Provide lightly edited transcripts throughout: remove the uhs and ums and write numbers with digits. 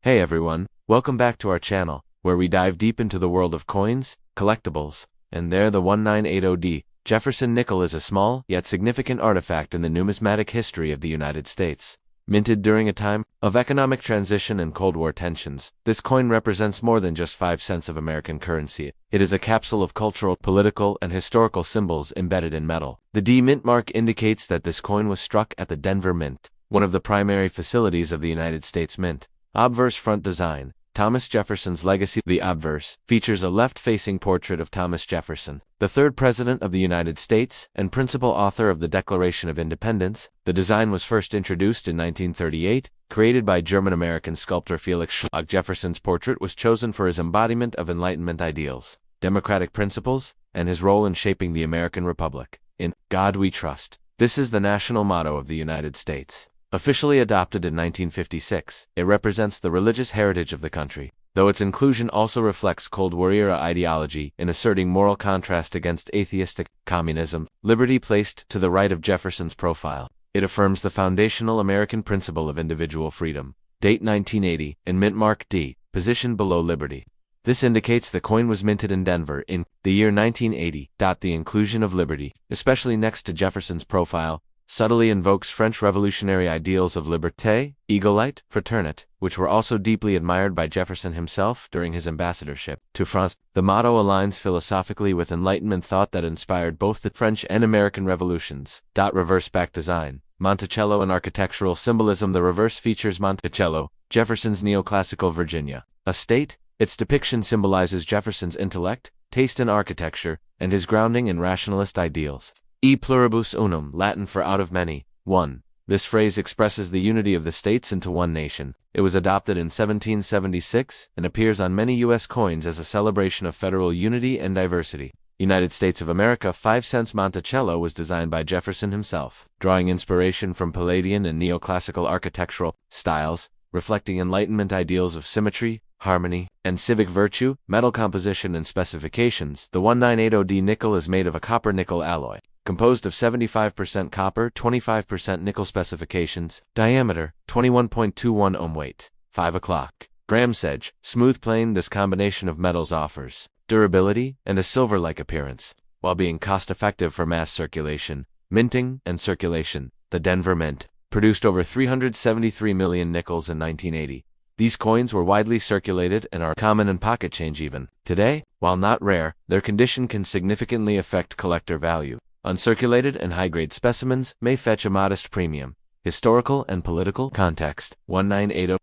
Hey everyone, welcome back to our channel, where we dive deep into the world of coins, collectibles, and there the 1980D Jefferson nickel is a small, yet significant artifact in the numismatic history of the United States. Minted during a time of economic transition and Cold War tensions, this coin represents more than just 5 cents of American currency. It is a capsule of cultural, political, and historical symbols embedded in metal. The D Mint mark indicates that this coin was struck at the Denver Mint, one of the primary facilities of the United States Mint. Obverse front design. Thomas Jefferson's legacy. The obverse features a left-facing portrait of Thomas Jefferson, the third President of the United States and principal author of the Declaration of Independence. The design was first introduced in 1938, created by German-American sculptor Felix Schlag. Jefferson's portrait was chosen for his embodiment of Enlightenment ideals, democratic principles, and his role in shaping the American Republic. In God We Trust. This is the national motto of the United States. Officially adopted in 1956, it represents the religious heritage of the country, though its inclusion also reflects Cold War-era ideology in asserting moral contrast against atheistic communism. Liberty placed to the right of Jefferson's profile. It affirms the foundational American principle of individual freedom. Date 1980, and mint mark D, positioned below Liberty. This indicates the coin was minted in Denver in the year 1980. The inclusion of Liberty, especially next to Jefferson's profile, subtly invokes French revolutionary ideals of liberté, égalité, fraternité, which were also deeply admired by Jefferson himself during his ambassadorship to France. The motto aligns philosophically with Enlightenment thought that inspired both the French and American revolutions. Reverse back design. Monticello and architectural symbolism. The reverse features Monticello, Jefferson's neoclassical Virginia estate. Its depiction symbolizes Jefferson's intellect, taste in architecture, and his grounding in rationalist ideals. E pluribus unum, Latin for out of many, one. This phrase expresses the unity of the states into one nation. It was adopted in 1776 and appears on many U.S. coins as a celebration of federal unity and diversity. United States of America 5 cents. Monticello was designed by Jefferson himself, drawing inspiration from Palladian and neoclassical architectural styles, reflecting Enlightenment ideals of symmetry, harmony, and civic virtue. Metal composition and specifications. The 1980D nickel is made of a copper-nickel alloy, composed of 75% copper, 25% nickel. Specifications: diameter, 21.21 ohm, weight, 5 grams. Edge, smooth plane. This combination of metals offers durability and a silver-like appearance, while being cost-effective for mass circulation, minting, and circulation. The Denver Mint produced over 373 million nickels in 1980. These coins were widely circulated and are common in pocket change even today. While not rare, their condition can significantly affect collector value. Uncirculated and high-grade specimens may fetch a modest premium. Historical and political context. 1980.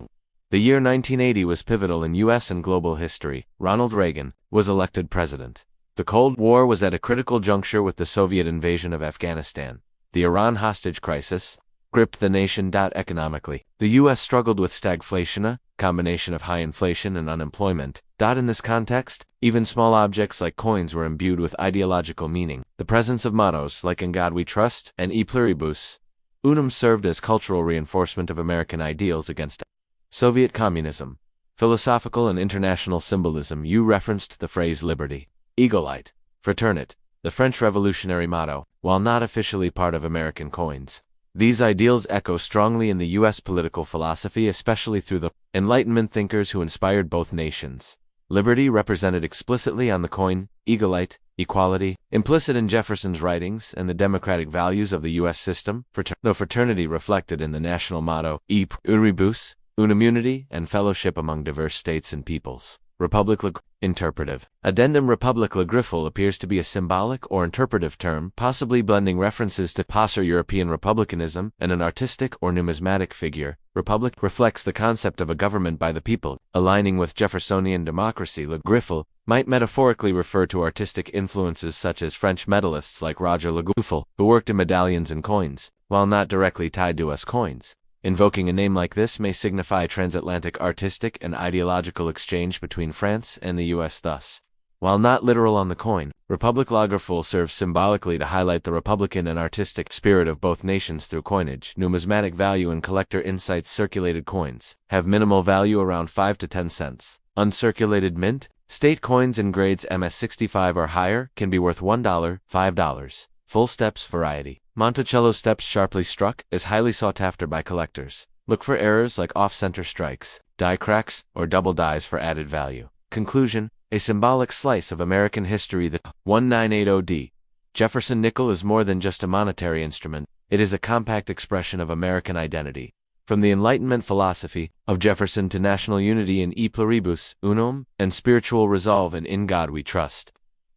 The year 1980 was pivotal in U.S. and global history. Ronald Reagan was elected president. The Cold War was at a critical juncture with the Soviet invasion of Afghanistan. The Iran hostage crisis gripped the nation. Economically, the U.S. struggled with stagflation, a combination of high inflation and unemployment. In this context, even small objects like coins were imbued with ideological meaning. The presence of mottos like In God We Trust and E pluribus unum served as cultural reinforcement of American ideals against Soviet communism. Philosophical and international symbolism. You referenced the phrase liberty, égalité, fraternité, the French revolutionary motto, while not officially part of American coins. These ideals echo strongly in the U.S. political philosophy, especially through the Enlightenment thinkers who inspired both nations. Liberty represented explicitly on the coin, égalité, equality, implicit in Jefferson's writings and the democratic values of the U.S. system. Fraternity reflected in the national motto, E pluribus unum, unity and fellowship among diverse states and peoples. Republic interpretive. Addendum. Republic Griffel appears to be a symbolic or interpretive term, possibly blending references to European republicanism and an artistic or numismatic figure. Republic reflects the concept of a government by the people, aligning with Jeffersonian democracy. Le Griffel might metaphorically refer to artistic influences such as French medallists like Roger Le Griffel, who worked in medallions and coins, while not directly tied to US coins. Invoking a name like this may signify transatlantic artistic and ideological exchange between France and the U.S. Thus, while not literal on the coin, Republic Lagerful serves symbolically to highlight the republican and artistic spirit of both nations through coinage. Numismatic value and collector insights. Circulated coins have minimal value, around 5 to 10 cents. Uncirculated mint, state coins in grades MS65 or higher can be worth $1, $5. Full steps variety. Monticello steps sharply struck is highly sought after by collectors. Look for errors like off-center strikes, die cracks, or double dies for added value. Conclusion: a symbolic slice of American history. The 1980D Jefferson nickel is more than just a monetary instrument. It is a compact expression of American identity. From the Enlightenment philosophy of Jefferson to national unity in E pluribus unum and spiritual resolve in God we trust,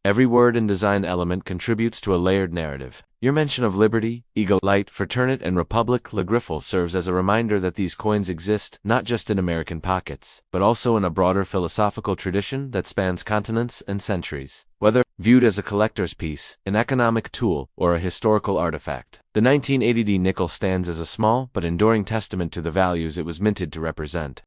every word and design element contributes to a layered narrative. Your mention of liberty, eagle, light, fraternity, and republic, Le Griffel, serves as a reminder that these coins exist not just in American pockets, but also in a broader philosophical tradition that spans continents and centuries. Whether viewed as a collector's piece, an economic tool, or a historical artifact, the 1980D nickel stands as a small but enduring testament to the values it was minted to represent.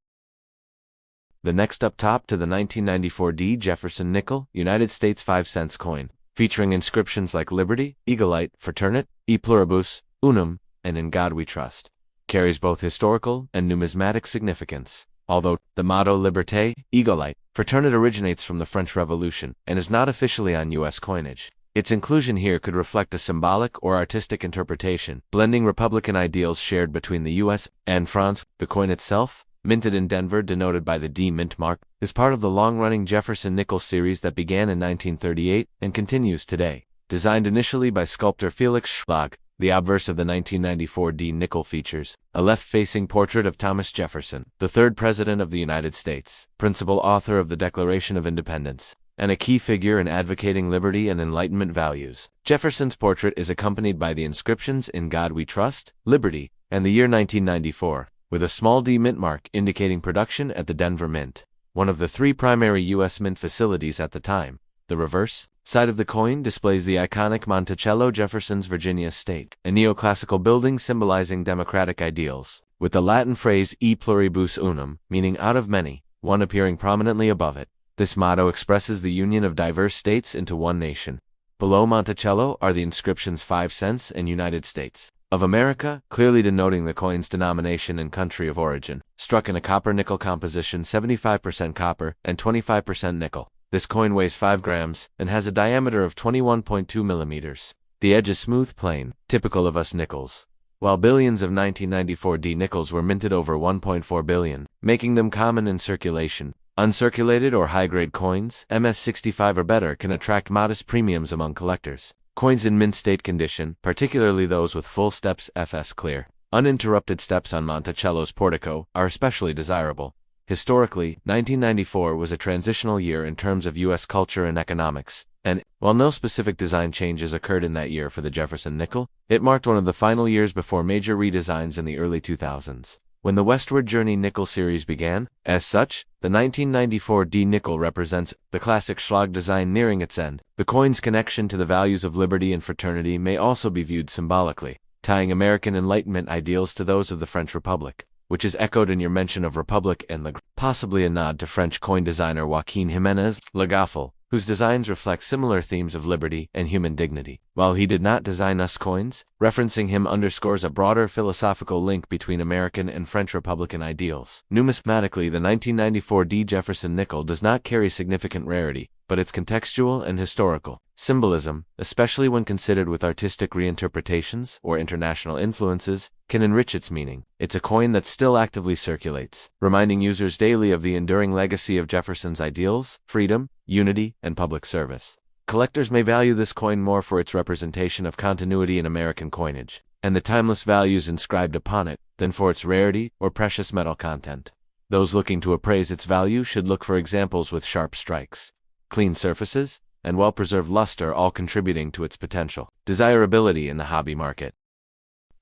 The next up top to the 1994D Jefferson nickel, United States 5 cents coin, featuring inscriptions like Liberty, Eagle, Fraternit, E pluribus unum, and In God We Trust, carries both historical and numismatic significance. Although the motto Liberté, Eagle, Fraternit originates from the French Revolution and is not officially on U.S. coinage, its inclusion here could reflect a symbolic or artistic interpretation, blending Republican ideals shared between the U.S. and France. The coin itself, minted in Denver, denoted by the D mint mark, is part of the long-running Jefferson nickel series that began in 1938 and continues today. Designed initially by sculptor Felix Schlag, the obverse of the 1994 D nickel features a left-facing portrait of Thomas Jefferson, the third President of the United States, principal author of the Declaration of Independence, and a key figure in advocating liberty and Enlightenment values. Jefferson's portrait is accompanied by the inscriptions In God We Trust, Liberty, and the year 1994. With a small D mint mark indicating production at the Denver Mint, one of the three primary U.S. mint facilities at the time. The reverse side of the coin displays the iconic Monticello Jefferson's Virginia State, a neoclassical building symbolizing democratic ideals, with the Latin phrase E pluribus unum, meaning out of many, one appearing prominently above it. This motto expresses the union of diverse states into one nation. Below Monticello are the inscriptions 5 cents and United States of America, clearly denoting the coin's denomination and country of origin. Struck in a copper-nickel composition, 75% copper and 25% nickel. This coin weighs 5 grams and has a diameter of 21.2 millimeters. The edge is smooth, plain, typical of US nickels. While billions of 1994 D nickels were minted, over 1.4 billion, making them common in circulation. Uncirculated or high-grade coins, MS65 or better, can attract modest premiums among collectors. Coins in mint state condition, particularly those with full steps FS clear, uninterrupted steps on Monticello's portico, are especially desirable. Historically, 1994 was a transitional year in terms of U.S. culture and economics, and, while no specific design changes occurred in that year for the Jefferson nickel, it marked one of the final years before major redesigns in the early 2000s. When the Westward Journey nickel series began, as such, the 1994 D nickel represents the classic Schlag design nearing its end. The coin's connection to the values of liberty and fraternity may also be viewed symbolically, tying American Enlightenment ideals to those of the French Republic, which is echoed in your mention of Republic and Le Griffel, possibly a nod to French coin designer Joaquin Jiménez Le Griffel, whose designs reflect similar themes of liberty and human dignity. While he did not design US coins, referencing him underscores a broader philosophical link between American and French Republican ideals. Numismatically, the 1994 D Jefferson nickel does not carry significant rarity, but its contextual and historical symbolism, especially when considered with artistic reinterpretations or international influences, can enrich its meaning. It's a coin that still actively circulates, reminding users daily of the enduring legacy of Jefferson's ideals, freedom, unity, and public service. Collectors may value this coin more for its representation of continuity in American coinage, and the timeless values inscribed upon it, than for its rarity or precious metal content. Those looking to appraise its value should look for examples with sharp strikes, clean surfaces, and well-preserved luster, all contributing to its potential desirability in the hobby market.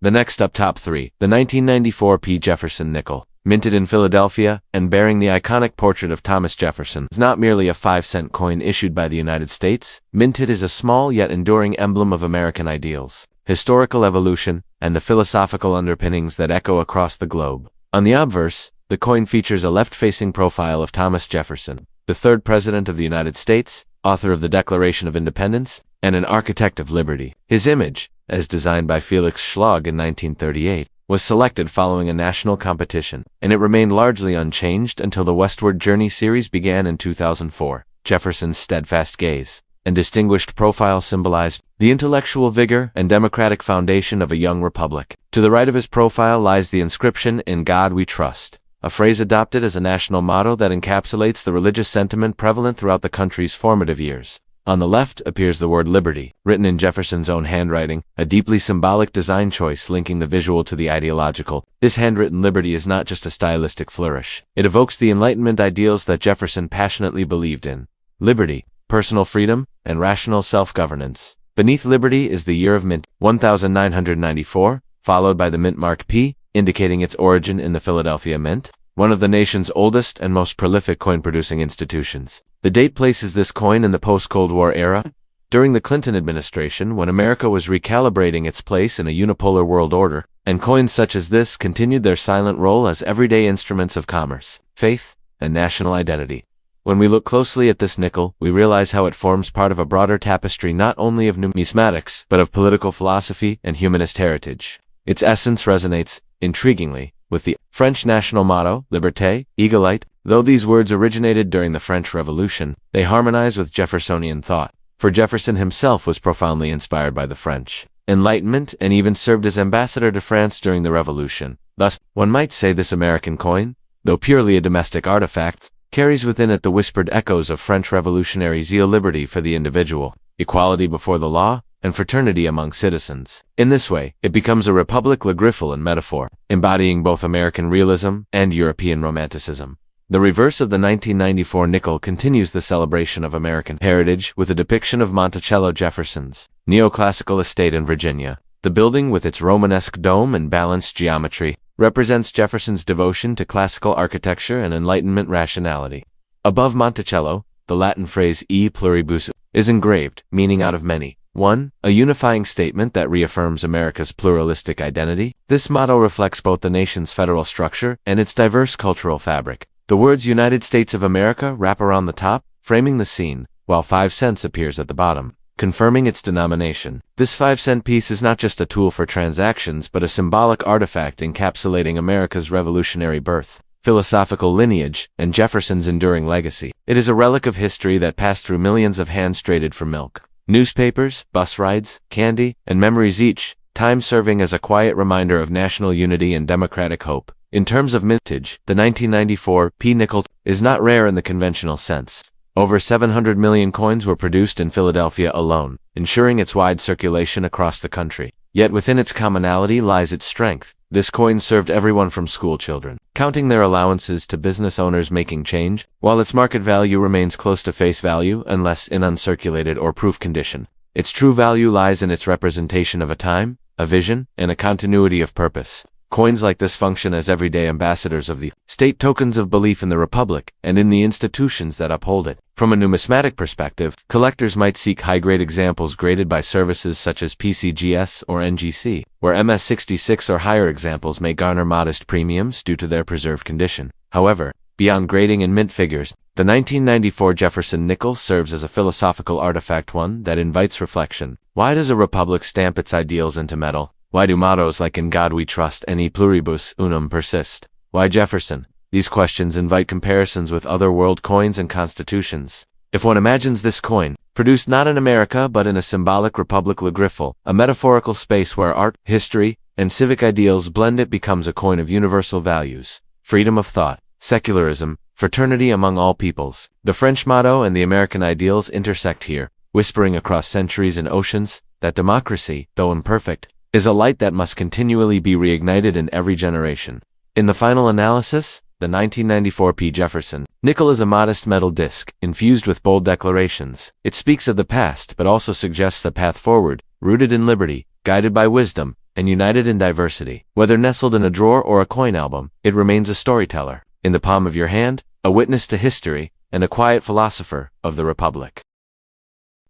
The next up top 3, the 1994 P. Jefferson nickel, minted in Philadelphia and bearing the iconic portrait of Thomas Jefferson, is not merely a 5-cent coin issued by the United States. Minted is a small yet enduring emblem of American ideals, historical evolution, and the philosophical underpinnings that echo across the globe. On the obverse, the coin features a left-facing profile of Thomas Jefferson, the third President of the United States, author of the Declaration of Independence, and an architect of liberty. His image, as designed by Felix Schlag in 1938, was selected following a national competition, and it remained largely unchanged until the Westward Journey series began in 2004. Jefferson's steadfast gaze and distinguished profile symbolized the intellectual vigor and democratic foundation of a young republic. To the right of his profile lies the inscription, "In God We Trust," a phrase adopted as a national motto that encapsulates the religious sentiment prevalent throughout the country's formative years. On the left appears the word liberty, written in Jefferson's own handwriting, a deeply symbolic design choice linking the visual to the ideological. This handwritten liberty is not just a stylistic flourish. It evokes the Enlightenment ideals that Jefferson passionately believed in. Liberty, personal freedom, and rational self-governance. Beneath liberty is the year of mint, 1994, followed by the mint mark P, indicating its origin in the Philadelphia Mint, one of the nation's oldest and most prolific coin-producing institutions. The date places this coin in the post-Cold War era, during the Clinton administration when America was recalibrating its place in a unipolar world order, and coins such as this continued their silent role as everyday instruments of commerce, faith, and national identity. When we look closely at this nickel, we realize how it forms part of a broader tapestry not only of numismatics, but of political philosophy and humanist heritage. Its essence resonates, intriguingly, with the French national motto, Liberté, Égalité. Though these words originated during the French Revolution, they harmonize with Jeffersonian thought, for Jefferson himself was profoundly inspired by the French Enlightenment and even served as ambassador to France during the Revolution. Thus, one might say this American coin, though purely a domestic artifact, carries within it the whispered echoes of French revolutionary zeal, liberty for the individual, equality before the law, and fraternity among citizens. In this way, it becomes a republic le griffel and metaphor, embodying both American realism and European romanticism. The reverse of the 1994 nickel continues the celebration of American heritage with a depiction of Monticello Jefferson's neoclassical estate in Virginia. The building, with its Romanesque dome and balanced geometry, represents Jefferson's devotion to classical architecture and Enlightenment rationality. Above Monticello, the Latin phrase e pluribus is engraved, meaning out of many. 1. A unifying statement that reaffirms America's pluralistic identity. This motto reflects both the nation's federal structure and its diverse cultural fabric. The words United States of America wrap around the top, framing the scene, while 5 cents appears at the bottom, confirming its denomination. This 5-cent piece is not just a tool for transactions but a symbolic artifact encapsulating America's revolutionary birth, philosophical lineage, and Jefferson's enduring legacy. It is a relic of history that passed through millions of hands traded for milk, newspapers, bus rides, candy, and memories, each time serving as a quiet reminder of national unity and democratic hope. In terms of mintage, the 1994 P nickel is not rare in the conventional sense. Over 700 million coins were produced in Philadelphia alone, ensuring its wide circulation across the country. Yet within its commonality lies its strength. This coin served everyone from school children, counting their allowances, to business owners making change, while its market value remains close to face value unless in uncirculated or proof condition. Its true value lies in its representation of a time, a vision, and a continuity of purpose. Coins like this function as everyday ambassadors of the state, tokens of belief in the republic and in the institutions that uphold it. From a numismatic perspective, collectors might seek high-grade examples graded by services such as PCGS or NGC, where MS66 or higher examples may garner modest premiums due to their preserved condition. However, beyond grading and mint figures, the 1994 Jefferson nickel serves as a philosophical artifact, one that invites reflection. Why does a republic stamp its ideals into metal? Why do mottos like "In God We Trust" and "E pluribus unum" persist? Why Jefferson? These questions invite comparisons with other world coins and constitutions. If one imagines this coin, produced not in America but in a symbolic republic le griffel, a metaphorical space where art, history, and civic ideals blend, it becomes a coin of universal values: freedom of thought, secularism, fraternity among all peoples. The French motto and the American ideals intersect here, whispering across centuries and oceans that democracy, though imperfect, is a light that must continually be reignited in every generation. In the final analysis, the 1994 P. Jefferson nickel is a modest metal disc, infused with bold declarations. It speaks of the past but also suggests a path forward, rooted in liberty, guided by wisdom, and united in diversity. Whether nestled in a drawer or a coin album, it remains a storyteller, in the palm of your hand, a witness to history, and a quiet philosopher of the Republic.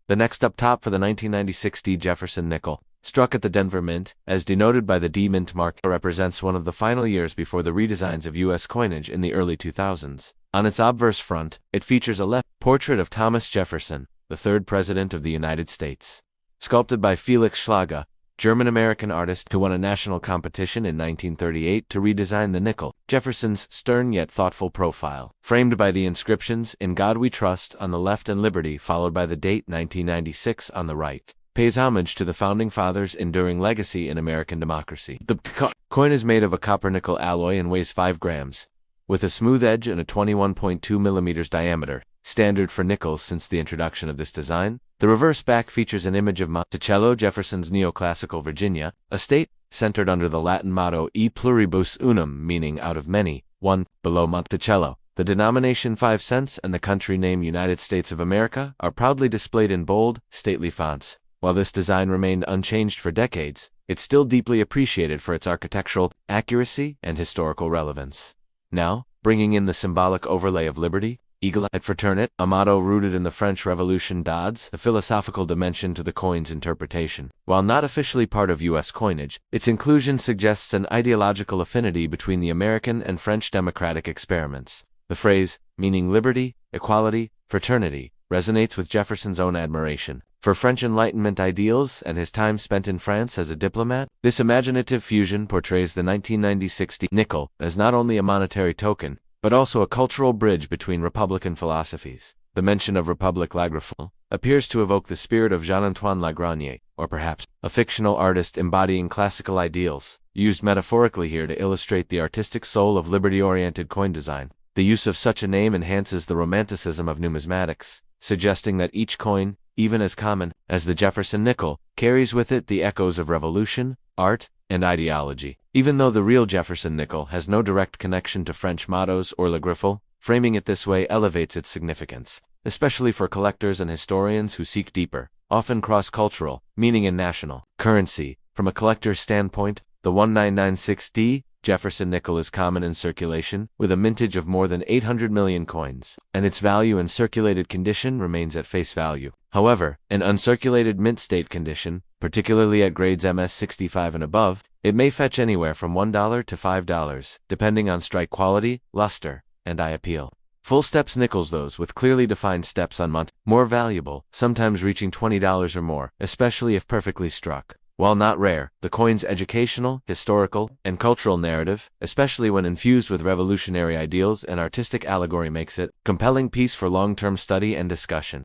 The next up top for the 1996 D. Jefferson nickel, struck at the Denver Mint, as denoted by the D Mint mark, represents one of the final years before the redesigns of U.S. coinage in the early 2000s. On its obverse front, it features a left portrait of Thomas Jefferson, the third President of the United States. Sculpted by Felix Schlager, German-American artist who won a national competition in 1938 to redesign the nickel, Jefferson's stern yet thoughtful profile, framed by the inscriptions "In God We Trust" on the left and "Liberty" followed by the date 1996 on the right, pays homage to the Founding Fathers' enduring legacy in American democracy. The coin is made of a copper-nickel alloy and weighs 5 grams, with a smooth edge and a 21.2 millimeters diameter, standard for nickels since the introduction of this design. The reverse back features an image of Monticello, Jefferson's neoclassical Virginia, a state centered under the Latin motto E pluribus unum, meaning out of many, one, below Monticello. The denomination 5 cents and the country name United States of America are proudly displayed in bold, stately fonts. While this design remained unchanged for decades, it's still deeply appreciated for its architectural accuracy and historical relevance. Now, bringing in the symbolic overlay of liberty, Eagle et Fraternit, a motto rooted in the French Revolution, adds a philosophical dimension to the coin's interpretation. While not officially part of U.S. coinage, its inclusion suggests an ideological affinity between the American and French democratic experiments. The phrase, meaning liberty, equality, fraternity, resonates with Jefferson's own admiration for French Enlightenment ideals and his time spent in France as a diplomat. This imaginative fusion portrays the 1996 nickel as not only a monetary token, but also a cultural bridge between Republican philosophies. The mention of Republique la Griffel appears to evoke the spirit of Jean-Antoine Lagrange, or perhaps a fictional artist embodying classical ideals, used metaphorically here to illustrate the artistic soul of liberty-oriented coin design. The use of such a name enhances the romanticism of numismatics, suggesting that each coin, even as common as the Jefferson nickel, carries with it the echoes of revolution, art, and ideology. Even though the real Jefferson nickel has no direct connection to French mottos or La Griffel, framing it this way elevates its significance, especially for collectors and historians who seek deeper, often cross-cultural, meaning in national currency. From a collector's standpoint, the 1996D Jefferson nickel is common in circulation, with a mintage of more than 800 million coins, and its value in circulated condition remains at face value. However, in uncirculated mint state condition, particularly at grades MS65 and above, it may fetch anywhere from $1 to $5, depending on strike quality, luster, and eye appeal. Full steps nickels, those with clearly defined steps on more valuable, sometimes reaching $20 or more, especially if perfectly struck. While not rare, the coin's educational, historical, and cultural narrative, especially when infused with revolutionary ideals and artistic allegory, makes it a compelling piece for long-term study and discussion.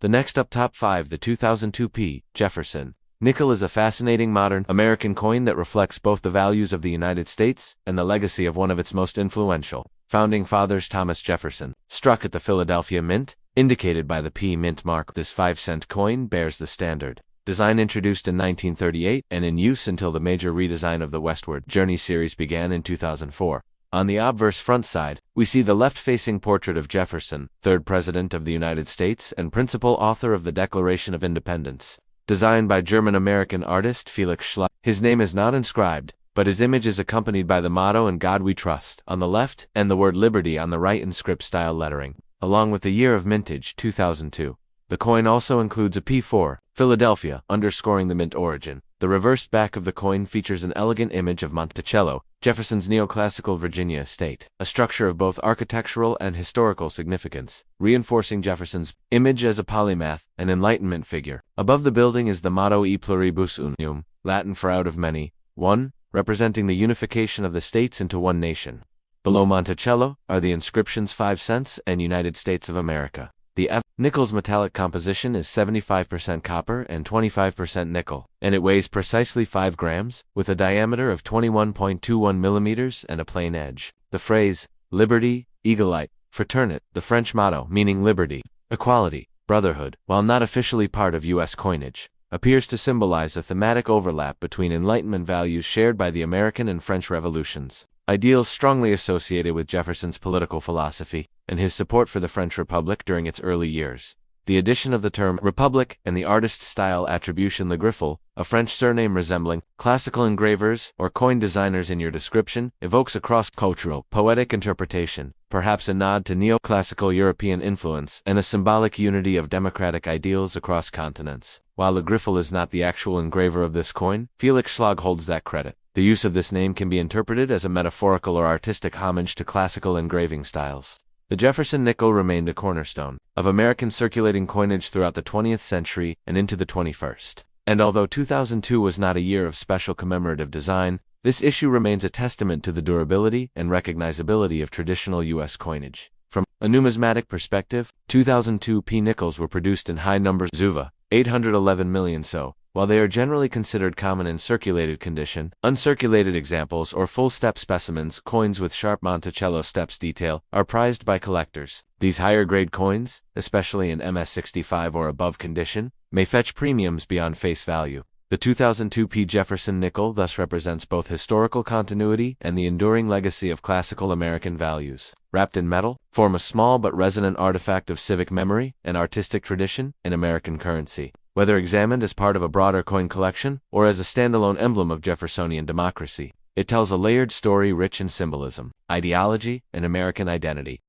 The next up, top 5, the 2002 Jefferson nickel is a fascinating modern American coin that reflects both the values of the United States and the legacy of one of its most influential founding fathers, Thomas Jefferson. Struck at the Philadelphia Mint, indicated by the P Mint mark, this 5-cent coin bears the standard design introduced in 1938 and in use until the major redesign of the Westward Journey series began in 2004. On the obverse front side, we see the left-facing portrait of Jefferson, third President of the United States and principal author of the Declaration of Independence. Designed by German-American artist Felix Schlag, his name is not inscribed, but his image is accompanied by the motto "In God We Trust" on the left and the word liberty on the right in script-style lettering, along with the year of mintage, 2002. The coin also includes a P4, Philadelphia, underscoring the mint origin. The reversed back of the coin features an elegant image of Monticello, Jefferson's neoclassical Virginia estate, a structure of both architectural and historical significance, reinforcing Jefferson's image as a polymath and Enlightenment figure. Above the building is the motto E pluribus unum, Latin for out of many, one, representing the unification of the states into one nation. Below Monticello are the inscriptions 5 cents and United States of America. The nickel's metallic composition is 75% copper and 25% nickel, and it weighs precisely 5 grams, with a diameter of 21.21 millimeters and a plain edge. The phrase, liberty, égalité, fraternité, the French motto meaning liberty, equality, brotherhood, while not officially part of U.S. coinage, appears to symbolize a thematic overlap between Enlightenment values shared by the American and French revolutions, ideals strongly associated with Jefferson's political philosophy, and his support for the French Republic during its early years. The addition of the term Republic and the artist-style attribution La Griffel, a French surname resembling classical engravers or coin designers in your description, evokes a cross-cultural, poetic interpretation, perhaps a nod to neoclassical European influence and a symbolic unity of democratic ideals across continents. While La Griffel is not the actual engraver of this coin, Felix Schlag holds that credit. The use of this name can be interpreted as a metaphorical or artistic homage to classical engraving styles. The Jefferson nickel remained a cornerstone of American circulating coinage throughout the 20th century and into the 21st. And although 2002 was not a year of special commemorative design, this issue remains a testament to the durability and recognizability of traditional U.S. coinage. From a numismatic perspective, 2002 P nickels were produced in high numbers. Zuva, 811 million. So, while they are generally considered common in circulated condition, uncirculated examples or full step specimens, coins with sharp Monticello steps detail, are prized by collectors. These higher grade coins, especially in MS65 or above condition, may fetch premiums beyond face value. The 2002 P. Jefferson nickel thus represents both historical continuity and the enduring legacy of classical American values. Wrapped in metal, form a small but resonant artifact of civic memory and artistic tradition in American currency. Whether examined as part of a broader coin collection or as a standalone emblem of Jeffersonian democracy, it tells a layered story rich in symbolism, ideology, and American identity.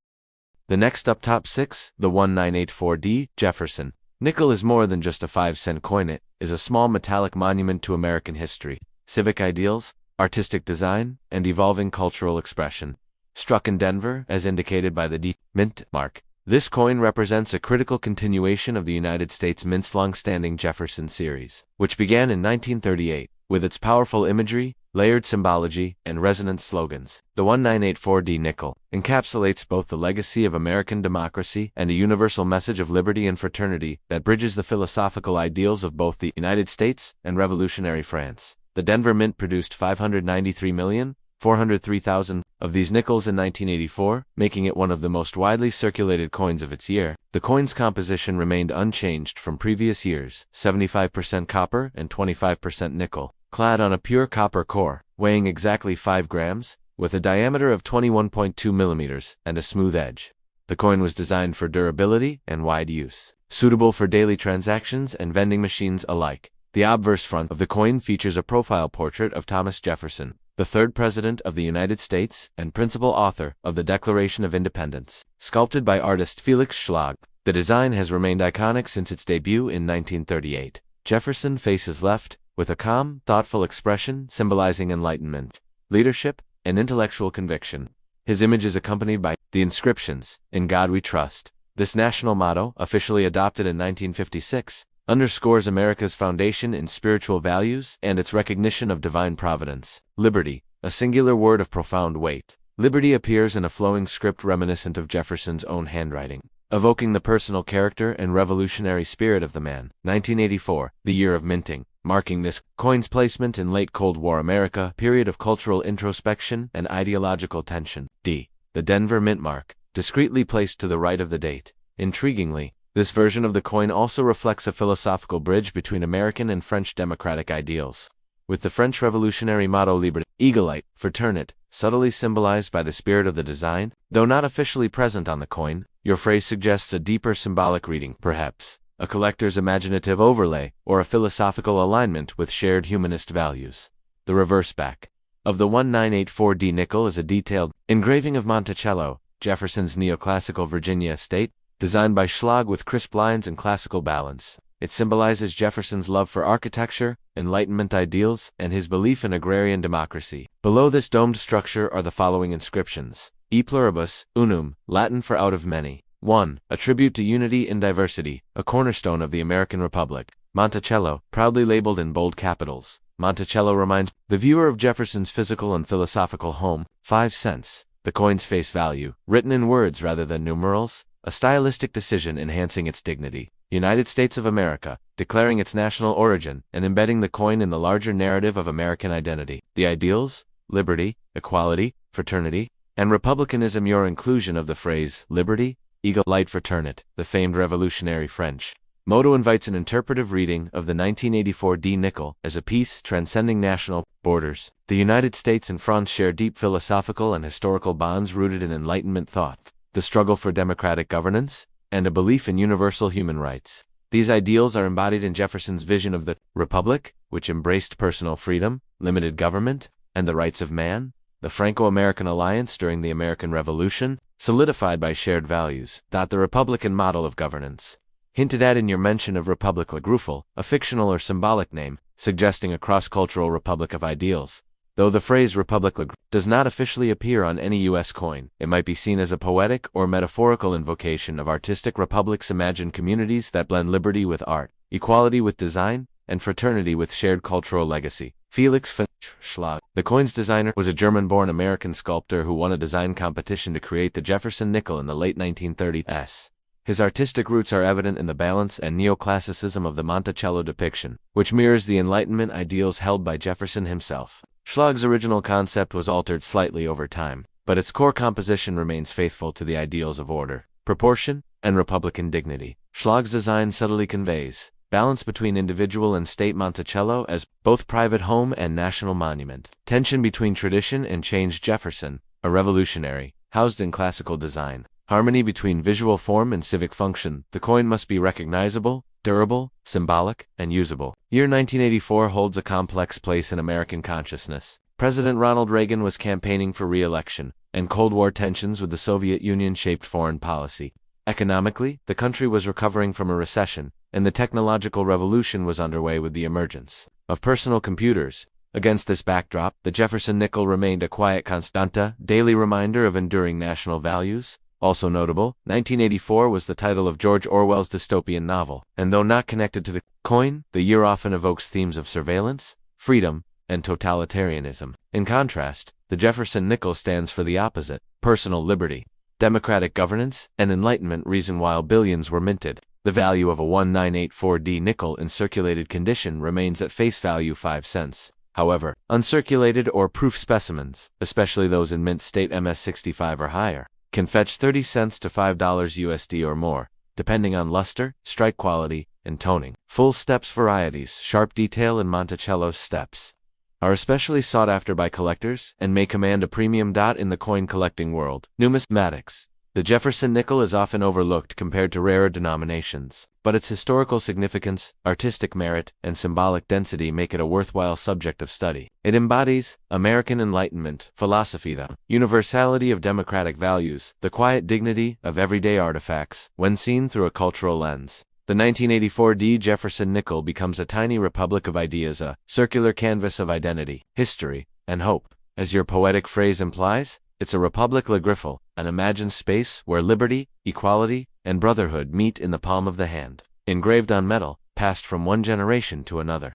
The next up, top 6, the 1984D Jefferson nickel is more than just a 5-cent coin. It is a small metallic monument to American history, civic ideals, artistic design, and evolving cultural expression. Struck in Denver, as indicated by the D. Mint mark, this coin represents a critical continuation of the United States Mint's long-standing Jefferson series, which began in 1938, with its powerful imagery, layered symbology, and resonant slogans. The 1984D nickel encapsulates both the legacy of American democracy and a universal message of liberty and fraternity that bridges the philosophical ideals of both the United States and revolutionary France. The Denver Mint produced 593,403,000 of these nickels in 1984, making it one of the most widely circulated coins of its year. The coin's composition remained unchanged from previous years, 75% copper and 25% nickel, clad on a pure copper core, weighing exactly 5 grams, with a diameter of 21.2 millimeters and a smooth edge. The coin was designed for durability and wide use, suitable for daily transactions and vending machines alike. The obverse front of the coin features a profile portrait of Thomas Jefferson, the third President of the United States and principal author of the Declaration of Independence, sculpted by artist Felix Schlag. The design has remained iconic since its debut in 1938. Jefferson faces left, with a calm, thoughtful expression symbolizing enlightenment, leadership, and intellectual conviction. His image is accompanied by the inscriptions, "In God We Trust." This national motto, officially adopted in 1956, underscores America's foundation in spiritual values and its recognition of divine providence. Liberty, a singular word of profound weight. Liberty appears in a flowing script reminiscent of Jefferson's own handwriting, evoking the personal character and revolutionary spirit of the man. 1984, the year of minting, marking this coin's placement in late Cold War America, period of cultural introspection and ideological tension. D. The Denver Mint mark, discreetly placed to the right of the date. Intriguingly, this version of the coin also reflects a philosophical bridge between American and French democratic ideals, with the French revolutionary motto Liberté, Egalite, Fraternité, subtly symbolized by the spirit of the design. Though not officially present on the coin, your phrase suggests a deeper symbolic reading, perhaps a collector's imaginative overlay or a philosophical alignment with shared humanist values. The reverse back of the 1984D nickel is a detailed engraving of Monticello, Jefferson's neoclassical Virginia estate, designed by Schlag with crisp lines and classical balance. It symbolizes Jefferson's love for architecture, Enlightenment ideals, and his belief in agrarian democracy. Below this domed structure are the following inscriptions: E pluribus, unum, Latin for out of many. 1. A tribute to unity in diversity, a cornerstone of the American Republic. Monticello, proudly labeled in bold capitals. Monticello reminds the viewer of Jefferson's physical and philosophical home. 5 cents. The coin's face value, written in words rather than numerals, a stylistic decision enhancing its dignity. United States of America, declaring its national origin and embedding the coin in the larger narrative of American identity. The ideals, liberty, equality, fraternity, and republicanism. Your inclusion of the phrase liberty, Egalite, Fraternité, the famed revolutionary French motto, invites an interpretive reading of the 1984D nickel as a piece transcending national borders. The United States and France share deep philosophical and historical bonds rooted in Enlightenment thought, the struggle for democratic governance, and a belief in universal human rights. These ideals are embodied in Jefferson's vision of the Republic, which embraced personal freedom, limited government, and the rights of man. The Franco-American alliance during the American Revolution, solidified by shared values. The Republican model of governance, hinted at in your mention of Republic Le Gruffel, a fictional or symbolic name, suggesting a cross-cultural republic of ideals. Though the phrase Republic Le Gruffel does not officially appear on any U.S. coin, it might be seen as a poetic or metaphorical invocation of artistic republics, imagined communities that blend liberty with art, equality with design, and fraternity with shared cultural legacy. Felix Schlag. The coin's designer was a German-born American sculptor who won a design competition to create the Jefferson nickel in the late 1930s. His artistic roots are evident in the balance and neoclassicism of the Monticello depiction, which mirrors the Enlightenment ideals held by Jefferson himself. Schlag's original concept was altered slightly over time, but its core composition remains faithful to the ideals of order, proportion, and republican dignity. Schlag's design subtly conveys balance between individual and state. Monticello as both private home and national monument. Tension between tradition and change. Jefferson, a revolutionary, housed in classical design. Harmony between visual form and civic function. The coin must be recognizable, durable, symbolic, and usable. Year 1984 holds a complex place in American consciousness. President Ronald Reagan was campaigning for re-election, and Cold War tensions with the Soviet Union shaped foreign policy. Economically, the country was recovering from a recession, and the technological revolution was underway with the emergence of personal computers. Against this backdrop, the Jefferson nickel remained a quiet constante, daily reminder of enduring national values. Also notable, 1984 was the title of George Orwell's dystopian novel, and though not connected to the coin, the year often evokes themes of surveillance, freedom, and totalitarianism. In contrast, the Jefferson nickel stands for the opposite: personal liberty, democratic governance, and Enlightenment reason. While billions were minted, the value of a 1984D nickel in circulated condition remains at face value 5 cents. However, uncirculated or proof specimens, especially those in mint state MS65 or higher, can fetch 30 cents to $5 USD or more, depending on luster, strike quality, and toning. Full steps varieties, sharp detail in Monticello's steps, are especially sought after by collectors and may command a premium. In the coin collecting world, numismatics, the Jefferson nickel is often overlooked compared to rarer denominations, but its historical significance, artistic merit, and symbolic density make it a worthwhile subject of study. It embodies American Enlightenment philosophy, the universality of democratic values, the quiet dignity of everyday artifacts when seen through a cultural lens. The 1984D Jefferson nickel becomes a tiny republic of ideas, a circular canvas of identity, history, and hope. As your poetic phrase implies, it's a republic le griffel, an imagined space where liberty, equality, and brotherhood meet in the palm of the hand, engraved on metal, passed from one generation to another.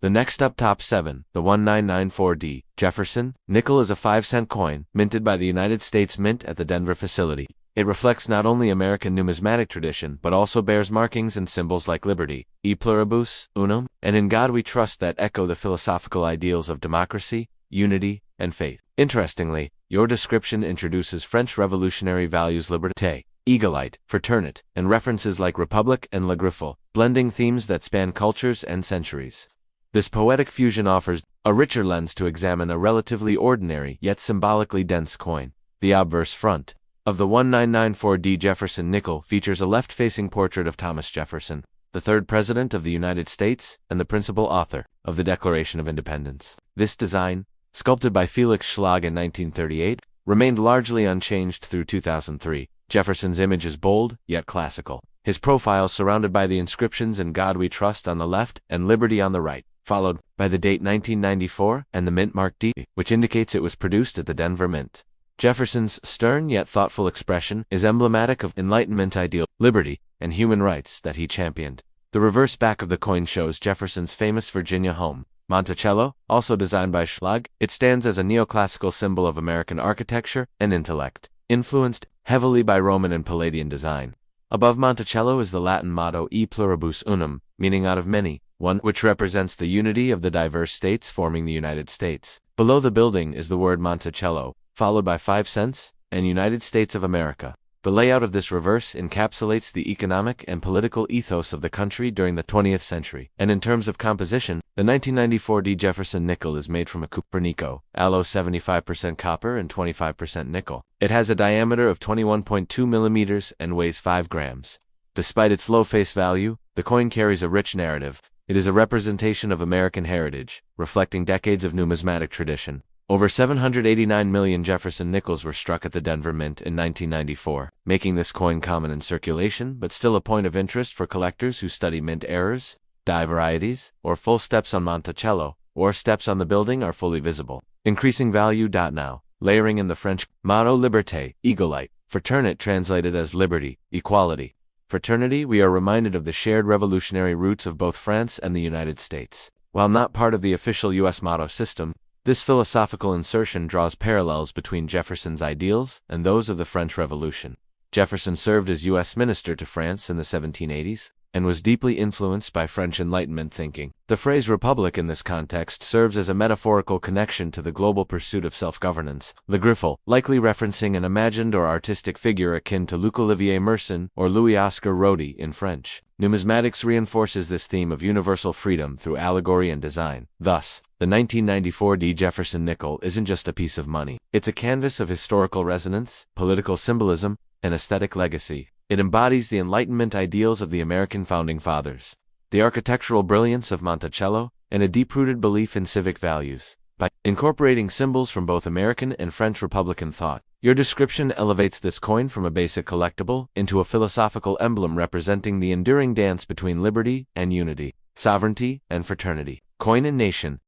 The next up, top 7, the 1994D Jefferson nickel is a 5-cent coin, minted by the United States Mint at the Denver facility. It reflects not only American numismatic tradition but also bears markings and symbols like liberty, e pluribus unum, and in God we trust that echo the philosophical ideals of democracy, unity, and faith. Interestingly, your description introduces French revolutionary values liberté, égalité, fraternité, and references like republic and le griffel, blending themes that span cultures and centuries. This poetic fusion offers a richer lens to examine a relatively ordinary yet symbolically dense coin. The obverse front of the 1994D Jefferson nickel features a left-facing portrait of Thomas Jefferson, the third President of the United States and the principal author of the Declaration of Independence. This design, sculpted by Felix Schlag in 1938, remained largely unchanged through 2003. Jefferson's image is bold, yet classical. His profile surrounded by the inscriptions "In God We Trust" on the left and "Liberty" on the right, followed by the date 1994 and the mint mark D, which indicates it was produced at the Denver Mint. Jefferson's stern yet thoughtful expression is emblematic of Enlightenment ideal, liberty, and human rights that he championed. The reverse back of the coin shows Jefferson's famous Virginia home, Monticello, also designed by Schlag. It stands as a neoclassical symbol of American architecture and intellect, influenced heavily by Roman and Palladian design. Above Monticello is the Latin motto E pluribus unum, meaning out of many, one, which represents the unity of the diverse states forming the United States. Below the building is the word Monticello, followed by 5 cents, and United States of America. The layout of this reverse encapsulates the economic and political ethos of the country during the 20th century. And in terms of composition, the 1994D Jefferson nickel is made from a cupronico, alloy 75% copper and 25% nickel. It has a diameter of 21.2 millimeters and weighs 5 grams. Despite its low face value, the coin carries a rich narrative. It is a representation of American heritage, reflecting decades of numismatic tradition. Over 789 million Jefferson nickels were struck at the Denver Mint in 1994, making this coin common in circulation but still a point of interest for collectors who study mint errors, die varieties, or full steps on Monticello, or steps on the building are fully visible. Increasing value. Now, layering in the French motto Liberté, égalité, fraternité translated as liberty, equality, fraternity, we are reminded of the shared revolutionary roots of both France and the United States. While not part of the official U.S. motto system, this philosophical insertion draws parallels between Jefferson's ideals and those of the French Revolution. Jefferson served as U.S. Minister to France in the 1780s, and was deeply influenced by French Enlightenment thinking. The phrase republic in this context serves as a metaphorical connection to the global pursuit of self-governance. Le Griffel, likely referencing an imagined or artistic figure akin to Luc-Olivier Mersenne or Louis-Oscar Rodi in French. Numismatics reinforces this theme of universal freedom through allegory and design. Thus, the 1994 D. Jefferson nickel isn't just a piece of money. It's a canvas of historical resonance, political symbolism, and aesthetic legacy. It embodies the Enlightenment ideals of the American Founding Fathers, the architectural brilliance of Monticello, and a deep-rooted belief in civic values. By incorporating symbols from both American and French Republican thought, your description elevates this coin from a basic collectible into a philosophical emblem representing the enduring dance between liberty and unity, sovereignty and fraternity, coin and nation.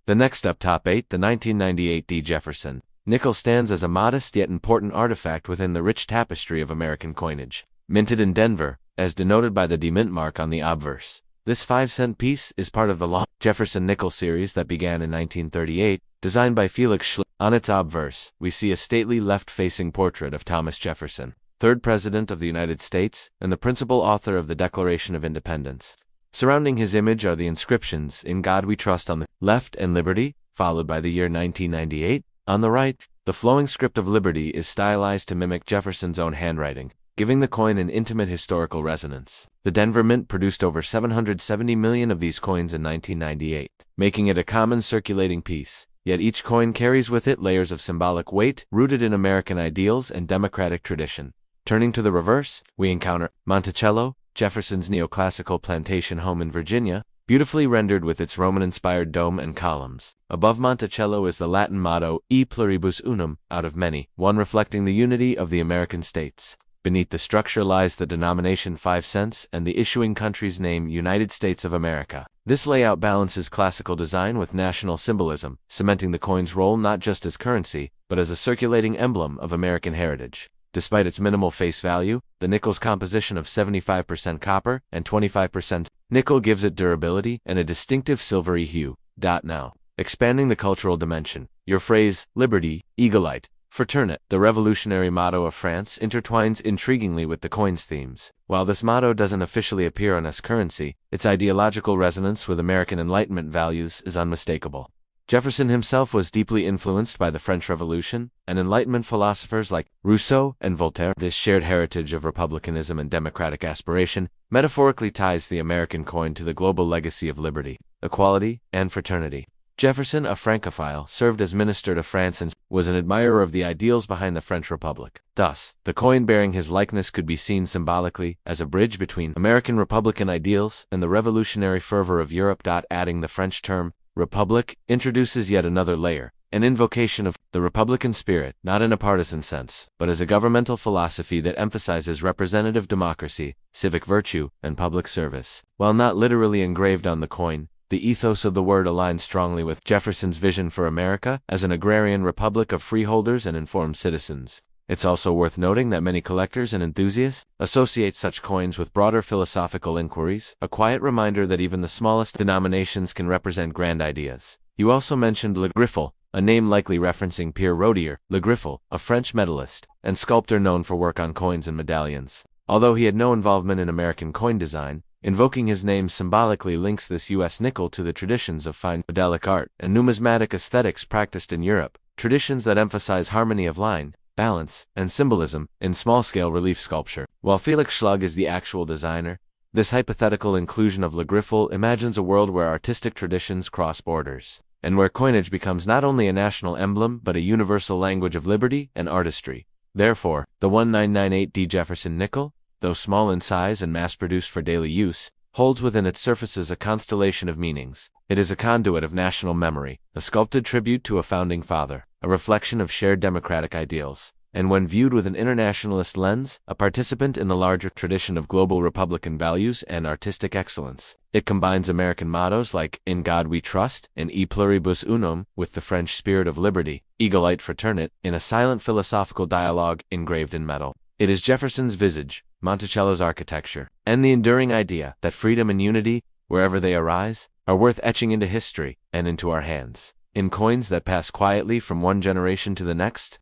The next up, top 8, the 1998 D. Jefferson nickel stands as a modest yet important artifact within the rich tapestry of American coinage. Minted in Denver, as denoted by the D mint mark on the obverse, this 5-cent piece is part of the long Jefferson nickel series that began in 1938, designed by Felix Schlick. On its obverse, we see a stately left-facing portrait of Thomas Jefferson, third President of the United States and the principal author of the Declaration of Independence. Surrounding his image are the inscriptions, "In God We Trust" on the left and "Liberty," followed by the year 1998. On the right, the flowing script of Liberty is stylized to mimic Jefferson's own handwriting, giving the coin an intimate historical resonance. The Denver Mint produced over 770 million of these coins in 1998, making it a common circulating piece. Yet each coin carries with it layers of symbolic weight rooted in American ideals and democratic tradition. Turning to the reverse, we encounter Monticello, Jefferson's neoclassical plantation home in Virginia, beautifully rendered with its Roman-inspired dome and columns. Above Monticello is the Latin motto, E pluribus unum, out of many, one reflecting the unity of the American states. Beneath the structure lies the denomination 5 cents and the issuing country's name, United States of America. This layout balances classical design with national symbolism, cementing the coin's role not just as currency, but as a circulating emblem of American heritage. Despite its minimal face value, the nickel's composition of 75% copper and 25% nickel gives it durability and a distinctive silvery hue. Now, expanding the cultural dimension, your phrase, liberty, égalité, fraternité, the revolutionary motto of France, intertwines intriguingly with the coin's themes. While this motto doesn't officially appear on its currency, its ideological resonance with American Enlightenment values is unmistakable. Jefferson himself was deeply influenced by the French Revolution, and Enlightenment philosophers like Rousseau and Voltaire. This shared heritage of republicanism and democratic aspiration metaphorically ties the American coin to the global legacy of liberty, equality, and fraternity. Jefferson, a Francophile, served as minister to France and was an admirer of the ideals behind the French Republic. Thus, the coin bearing his likeness could be seen symbolically as a bridge between American republican ideals and the revolutionary fervor of Europe. Adding the French term republic introduces yet another layer, an invocation of the republican spirit, not in a partisan sense, but as a governmental philosophy that emphasizes representative democracy, civic virtue, and public service. While not literally engraved on the coin, the ethos of the word aligns strongly with Jefferson's vision for America as an agrarian republic of freeholders and informed citizens. It's also worth noting that many collectors and enthusiasts associate such coins with broader philosophical inquiries, a quiet reminder that even the smallest denominations can represent grand ideas. You also mentioned Le Griffel, a name likely referencing Pierre Rodier, Le Griffel, a French medalist and sculptor known for work on coins and medallions. Although he had no involvement in American coin design, invoking his name symbolically links this U.S. nickel to the traditions of fine medallic art and numismatic aesthetics practiced in Europe, traditions that emphasize harmony of line, balance, and symbolism in small-scale relief sculpture. While Felix Schlick is the actual designer, this hypothetical inclusion of Le Griffel imagines a world where artistic traditions cross borders, and where coinage becomes not only a national emblem but a universal language of liberty and artistry. Therefore, the 1998 D. Jefferson nickel, though small in size and mass-produced for daily use, holds within its surfaces a constellation of meanings. It is a conduit of national memory, a sculpted tribute to a founding father, a reflection of shared democratic ideals, and when viewed with an internationalist lens, a participant in the larger tradition of global republican values and artistic excellence. It combines American mottos like "In God We Trust" and "E pluribus unum" with the French spirit of liberty, égalité fraternité, in a silent philosophical dialogue engraved in metal. It is Jefferson's visage, Monticello's architecture, and the enduring idea that freedom and unity, wherever they arise, are worth etching into history and into our hands, in coins that pass quietly from one generation to the next.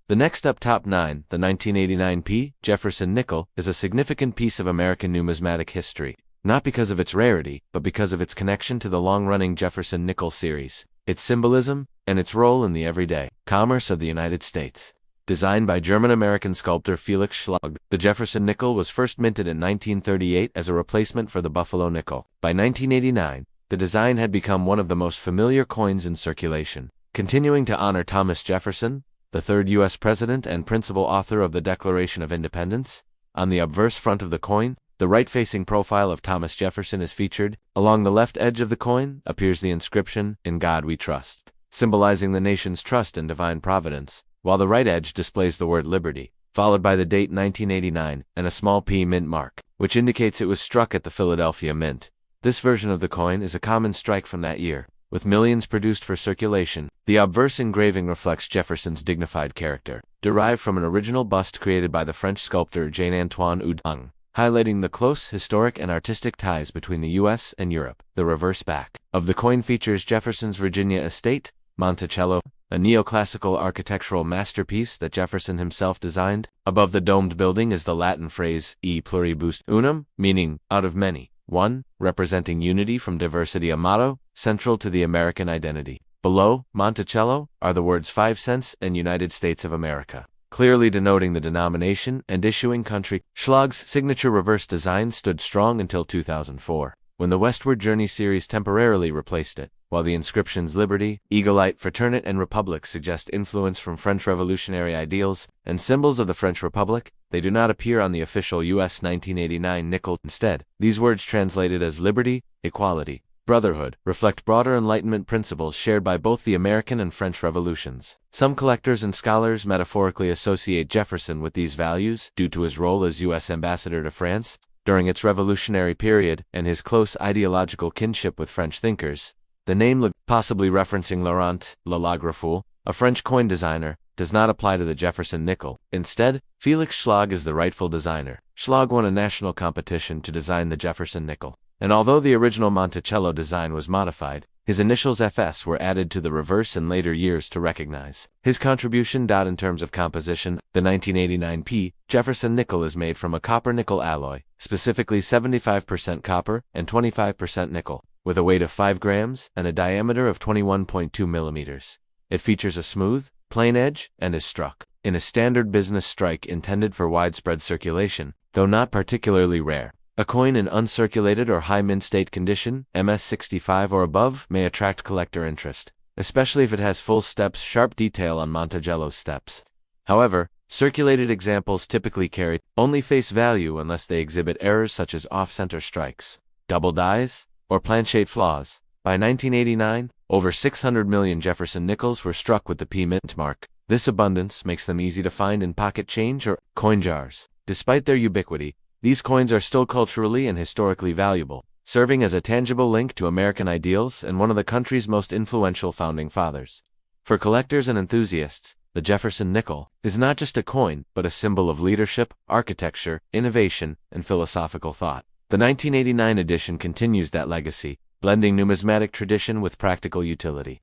The next up, top 9, the 1989 P. Jefferson nickel, is a significant piece of American numismatic history, not because of its rarity, but because of its connection to the long-running Jefferson nickel series, its symbolism, and its role in the everyday commerce of the United States. Designed by German-American sculptor Felix Schlag, the Jefferson nickel was first minted in 1938 as a replacement for the Buffalo nickel. By 1989, the design had become one of the most familiar coins in circulation, continuing to honor Thomas Jefferson, the third U.S. president and principal author of the Declaration of Independence. On the obverse front of the coin, the right-facing profile of Thomas Jefferson is featured. Along the left edge of the coin appears the inscription, "In God We Trust," symbolizing the nation's trust in divine providence, while the right edge displays the word liberty, followed by the date 1989 and a small P mint mark, which indicates it was struck at the Philadelphia Mint. This version of the coin is a common strike from that year, with millions produced for circulation. The obverse engraving reflects Jefferson's dignified character, derived from an original bust created by the French sculptor Jean-Antoine Houdin, highlighting the close historic and artistic ties between the U.S. and Europe. The reverse back of the coin features Jefferson's Virginia estate, Monticello, a neoclassical architectural masterpiece that Jefferson himself designed. Above the domed building is the Latin phrase, E pluribus unum, meaning, out of many, one, representing unity from diversity, a motto central to the American identity. Below, Monticello, are the words 5 cents and United States of America, clearly denoting the denomination and issuing country. Schlag's signature reverse design stood strong until 2004, when the Westward Journey series temporarily replaced it. While the inscriptions Liberty, Eagle-ite, Fraternite, and Republic suggest influence from French revolutionary ideals and symbols of the French Republic, they do not appear on the official U.S. 1989 nickel. Instead, these words translated as liberty, equality, brotherhood, reflect broader Enlightenment principles shared by both the American and French revolutions. Some collectors and scholars metaphorically associate Jefferson with these values due to his role as U.S. ambassador to France during its revolutionary period and his close ideological kinship with French thinkers. The name, possibly referencing Laurent Lalagraful, a French coin designer, does not apply to the Jefferson nickel. Instead, Felix Schlag is the rightful designer. Schlag won a national competition to design the Jefferson nickel, and although the original Monticello design was modified, his initials FS were added to the reverse in later years to recognize his contribution. In terms of composition, the 1989 P. Jefferson nickel is made from a copper-nickel alloy, specifically 75% copper and 25% nickel, with a weight of 5 grams and a diameter of 21.2 millimeters. It features a smooth, plain edge and is struck in a standard business strike intended for widespread circulation, though not particularly rare. A coin in uncirculated or high mint state condition, MS65 or above, may attract collector interest, especially if it has full steps, sharp detail on Monticello's steps. However, circulated examples typically carry only face value unless they exhibit errors such as off-center strikes, double dies, or planchette flaws. By 1989, over 600 million Jefferson nickels were struck with the P mint mark. This abundance makes them easy to find in pocket change or coin jars. Despite their ubiquity, these coins are still culturally and historically valuable, serving as a tangible link to American ideals and one of the country's most influential founding fathers. For collectors and enthusiasts, the Jefferson nickel is not just a coin, but a symbol of leadership, architecture, innovation, and philosophical thought. The 1989 edition continues that legacy, blending numismatic tradition with practical utility.